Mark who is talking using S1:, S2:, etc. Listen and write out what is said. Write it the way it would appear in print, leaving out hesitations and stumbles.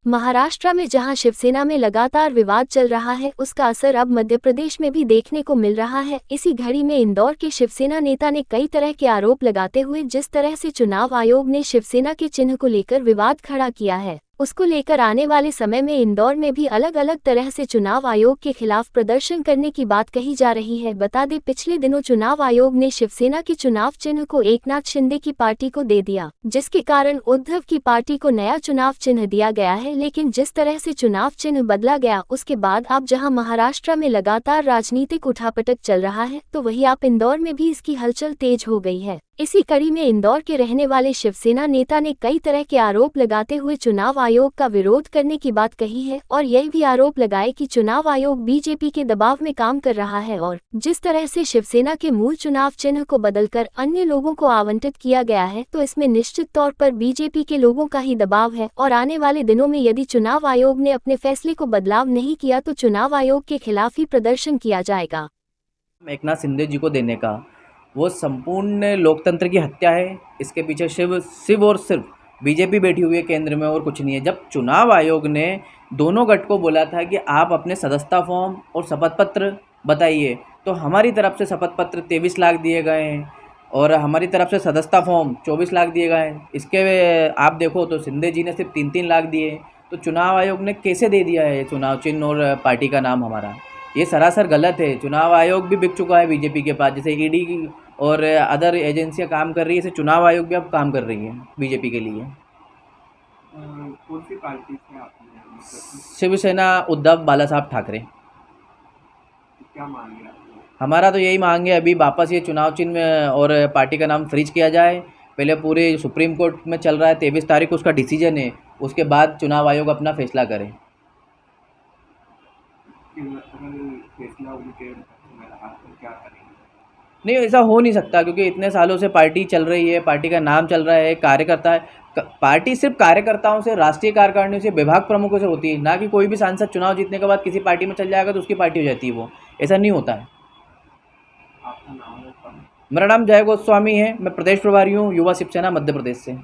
S1: महाराष्ट्र में जहां शिवसेना में लगातार विवाद चल रहा है, उसका असर अब मध्य प्रदेश में भी देखने को मिल रहा है। इसी घड़ी में इंदौर के शिवसेना नेता ने कई तरह के आरोप लगाते हुए जिस तरह से चुनाव आयोग ने शिवसेना के चिन्ह को लेकर विवाद खड़ा किया है, उसको लेकर आने वाले समय में इंदौर में भी अलग अलग तरह से चुनाव आयोग के खिलाफ प्रदर्शन करने की बात कही जा रही है। बता दें, पिछले दिनों चुनाव आयोग ने शिवसेना के चुनाव चिन्ह को एकनाथ शिंदे की पार्टी को दे दिया, जिसके कारण उद्धव की पार्टी को नया चुनाव चिन्ह दिया गया है। लेकिन जिस तरह से चुनाव चिन्ह बदला गया, उसके बाद अब जहां महाराष्ट्र में लगातार राजनीतिक उठापटक चल रहा है, तो वहीं आप इंदौर में भी इसकी हलचल तेज हो गई है। इसी कड़ी में इंदौर के रहने वाले शिवसेना नेता ने कई तरह के आरोप लगाते हुए चुनाव आयोग का विरोध करने की बात कही है और यह भी आरोप लगाए कि चुनाव आयोग बीजेपी के दबाव में काम कर रहा है और जिस तरह से शिवसेना के मूल चुनाव चिन्ह को बदलकर अन्य लोगों को आवंटित किया गया है, तो इसमें निश्चित तौर पर बीजेपी के लोगों का ही दबाव है और आने वाले दिनों में यदि चुनाव आयोग ने अपने फैसले को बदलाव नहीं किया तो चुनाव आयोग के खिलाफ ही प्रदर्शन किया जाएगा।
S2: एकनाथ शिंदे जी को देने का वो संपूर्ण लोकतंत्र की हत्या है। इसके पीछे शिव और सिर्फ बीजेपी बैठी हुई है केंद्र में और कुछ नहीं है। जब चुनाव आयोग ने दोनों गठ को बोला था कि आप अपने सदस्यता फॉर्म और शपथ पत्र बताइए, तो हमारी तरफ से शपथ पत्र 23 लाख दिए गए हैं और हमारी तरफ से सदस्यता फॉर्म 24 लाख दिए गए हैं। इसके आप देखो तो शिंदे जी ने सिर्फ 3-3 लाख दिए। तो चुनाव आयोग ने कैसे दे दिया है चुनाव चिन्ह और पार्टी का नाम हमारा? ये सरासर गलत है। चुनाव आयोग भी बिक चुका है बीजेपी के पास, जैसे ईडी की और अदर एजेंसियां काम कर रही है, ऐसे चुनाव आयोग भी अब काम कर रही है बीजेपी के लिए।
S3: कौन सी पार्टी से आप हैं?
S2: शिवसेना उद्धव बाला साहब ठाकरे।
S3: क्या मांगे आप?
S2: हमारा तो यही मांग है, अभी वापस ये चुनाव चिन्ह और पार्टी का नाम फ्रीज किया जाए। पहले पूरे सुप्रीम कोर्ट में चल रहा है, 23 तारीख उसका डिसीजन है, उसके बाद चुनाव आयोग अपना फैसला करे।
S3: फैसला उनके में रहा तो क्या करेंगे?
S2: नहीं, ऐसा हो नहीं सकता क्योंकि इतने सालों से पार्टी चल रही है, पार्टी का नाम चल रहा है, कार्यकर्ता है। पार्टी सिर्फ कार्यकर्ताओं से, राष्ट्रीय कार्यकारिणी से, विभाग प्रमुखों से होती है, ना कि कोई भी सांसद चुनाव जीतने के बाद किसी पार्टी में चल जाएगा तो उसकी पार्टी हो जाती है। वो ऐसा नहीं होता है।
S3: आपका नाम है?
S2: मेरा नाम जय गोस्वामी है, मैं प्रदेश प्रभारी हूँ युवा शिवसेना मध्य प्रदेश से।